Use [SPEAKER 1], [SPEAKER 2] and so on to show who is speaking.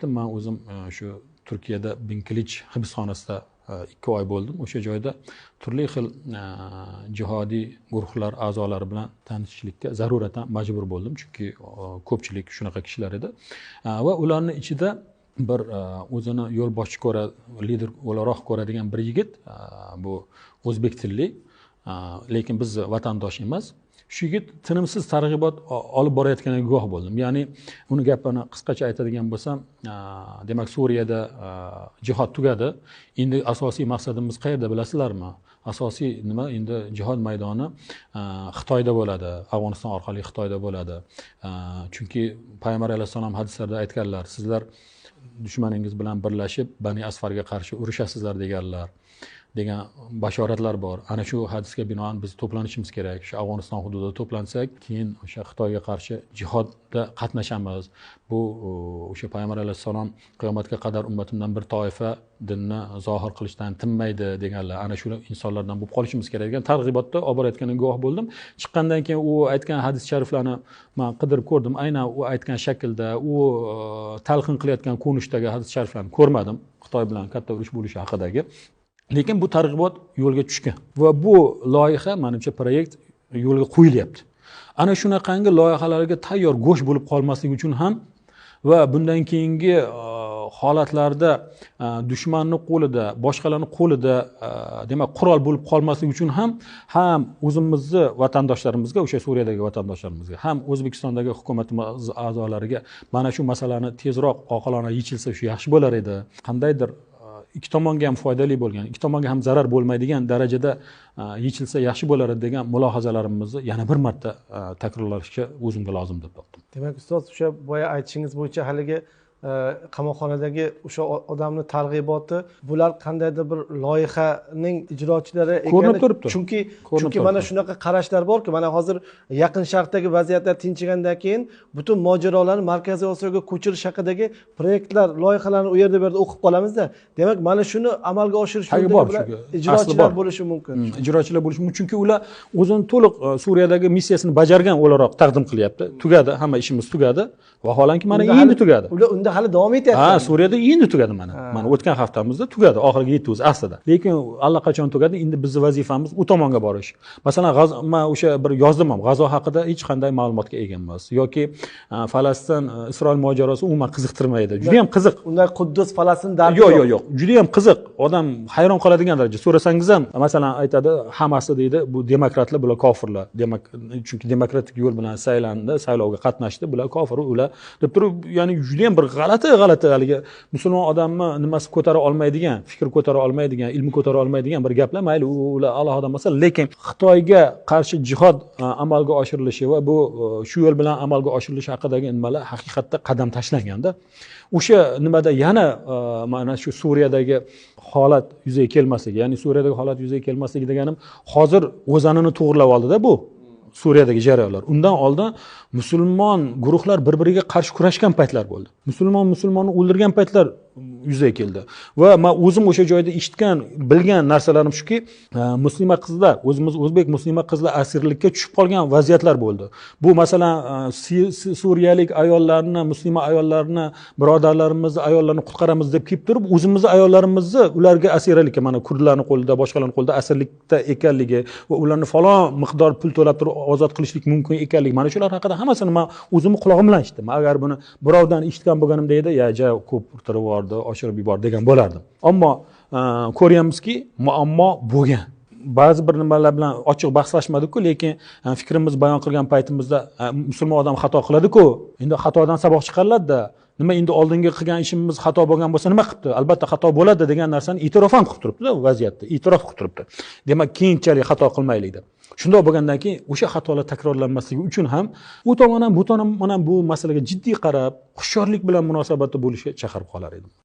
[SPEAKER 1] Men o'zim shu Turkiyada Binkilich hibsxonasida 2 oy bo'ldim. O'sha joyda turli xil jihodiy guruhlar a'zolari bilan tanishishlikka zaruratan majbur bo'ldim, chunki ko'pchilik shunaqa kishilar edi. Va ularning ichida bir o'zini yo'lboshchi lider o'laroq ko'radigan bir yigit, bu o'zbek tilli, lekin biz vatandosh emas. Shu yigit tinimsiz targ'ibot olib borayotganiga guvoh bo'ldim. Ya'ni uni gapini qisqacha aytadigan bo'lsam, demak Suriyada jihod tugadi. Endi asosiy maqsadimiz qayerda bilasizlarmi? Asosiy nima? Endi jihod maydoni Xitoyda bo'ladi, Afg'oniston orqali Xitoyda bo'ladi. Chunki Payg'ambar alayhisalom hadislarda aytganlar, sizlar dushmaningiz bilan birlashib Bani Asfarga qarshi urushasizlar degan bashoratlar bor. Ana shu hadisga binoan biz to'planishimiz kerak. Shu Afg'oniston hududida to'plansak, keyin o'sha Xitoyga qarshi jihodda qatnashamiz. Bu o'sha Payg'ambar alayhisalom qiyomatga qadar ummatimdan bir toifa dinni zohir qilishdan tinmaydi deganlar. Ana shu insonlardan bo'lib qolishimiz kerak degan targ'ibotda olib borayotganiga guvoh bo'ldim. Chiqqandan keyin u aytgan hadis shariflarni men qidirib ko'rdim. Aynan u aytgan shaklda, u talqin qilayotgan ko'rinishdagi hadis shariflarni ko'rmadim. Xitoy bilan katta urush bo'lishi haqidagi. Lekin bu targ'ibot yo'lga tushgan va bu loyiha, menimcha proyekt yo'lga qo'yilyapti. Ana shunaqangi loyihalarga tayyor go'sht bo'lib qolmasligi uchun ham va bundan keyingi holatlarda dushmanning qo'lida, boshqalarning qo'lida demak qurol bo'lib qolmasligi uchun ham o'zimizni vatandoshlarimizga, o'sha Suriyadagi vatandoshlarimizga, ham O'zbekistondagi hukumatimiz a'zolariga mana shu masalani tezroq oqilona yechilsa shu yaxshi bo'lar edi. Qandaydir ikki tomonga ham foydali bo'lgan, ikki tomonga ham zarar bo'lmaydigan darajada yechilsa yaxshi bo'lar edi degan mulohazalarimizni yana bir marta takrorlashga o'zimga lozim deb topdim.
[SPEAKER 2] Demak, ustoz, o'sha boya aytishingiz bo'yicha haligi qamoqxonadagi o'sha odamni targ'iboti, bular qandaydir bir loyihaning ijrochilari
[SPEAKER 1] ko'rinib turibdi.
[SPEAKER 2] Chunki mana shunaqa qarashlar borki, mana hozir Yaqin Sharqdagi vaziyatlar tinchigandan keyin butun mojarolarni Markaziy Osiyoga ko'chirish haqidagi proyektlar, loyihalarni u yerda o'qib qolamizda. Demak, mana shuni amalga oshirish ijrochilar bo'lishi mumkin.
[SPEAKER 1] Ijrochilar bo'lishi mumkin, chunki ular o'zini to'liq Suriyadagi missiyasini bajargan o'laroq taqdim qilyapti. Tugadi, hamma ishimiz tugadi. Vaholanki mana endi tugadi.
[SPEAKER 2] Unda hali davom etyapti.
[SPEAKER 1] Suriyada endi tugadi mana. Mana o'tgan haftamizda tugadi, oxiriga yetdi o'zi aslida. Lekin allaqachon tugadi. Endi bizning vazifamiz u tomonga borish. Masalan, men o'sha bir yozdim ham, G'azo haqida hech qanday ma'lumotga ega emas yoki Falastin Isroil mojarosi umuman qiziqtirmaydi. Juda ham qiziq.
[SPEAKER 2] Unday Quddus Falastin dardi
[SPEAKER 1] yo'q. Juda ham qiziq. Odam hayron qoladigan darajada. So'rasangiz ham, masalan, aytadi, hammasi deydi, bu demokratlar, bular kofirlar. Chunki demokratik yo'l bilan saylandi, saylovga qatnashdi, bular kofir, ular deb turib, ya'ni juda ham bir g'alati haligi musulmon odamni nimasi ko'tara olmaydigan, fikr ko'tara olmaydigan, ilm ko'tara olmaydigan bir gaplar, mayli ular alohida masala, lekin Xitoyga qarshi jihod amalga oshirilishi va bu shu yo'l bilan amalga oshirilishi haqidagi nimalar haqiqatda qadam tashlanganda, o'sha nimada yana mana shu Suriyadagi holat yuzaga kelmasligi, ya'ni Suriyadagi holat yuzaga kelmasligi deganim, hozir o'zanini to'g'rilab oldida bu Suriyadagi jarayonlar. Undan oldin musulmon guruhlar bir-biriga qarshi kurashgan paytlar bo'ldi. Musulmonni o'ldirgan paytlar yuzaga keldi. Va men o'zim o'sha joyda eshitgan, bilgan narsalarim shuki, musulmon qizlar, o'zimiz o'zbek musulmon qizlar asirlikka tushib qolgan vaziyatlar bo'ldi. Bu masalan suriyalik ayollarni, musulmon ayollarni, birodarlarimizni ayollarini qutqaramiz deb kelib turib, o'zimizni ayollarimizni ularga asirlikka, mana kurdlarning qo'lida, boshqalarning qo'lida asirlikda ekanligi va ularni falon miqdor pul to'lab turib ozod qilishlik mumkin ekanligi, mana shular haqida hammasini men o'zimni quloqim bilan eshitdim. Agar buni birovdan eshitgan bo'lganimda edi, ja ko'p urtirib yubordi, oshirib yubordi degan bo'lardim. Ammo ko'ryapmizki, muammo bo'lgan. Ba'zi bir nimalar bilan ochiq bahslashmadik-ku, lekin fikrimizni bayon qilgan paytimizda musulmon odam xato qiladi-ku. Endi xatodan saboq chiqariladi-da. Nima endi oldingi qilgan ishimiz xato bo'lgan bo'lsa nima qilibdi? Albatta xato bo'ladi degan narsani e'tirof ham qilib turibdi-da, vaziyatda e'tirof qilib turibdi. Demak, keyinchalik xato qilmaylik deb. Shunday bo'lgandan keyin o'sha xatolar takrorlanmasligi uchun ham u tomon ham bu tomon ham bu masalaga jiddiy qarab, hushyorlik bilan munosabatda bo'lishga chaqirib qolar edim.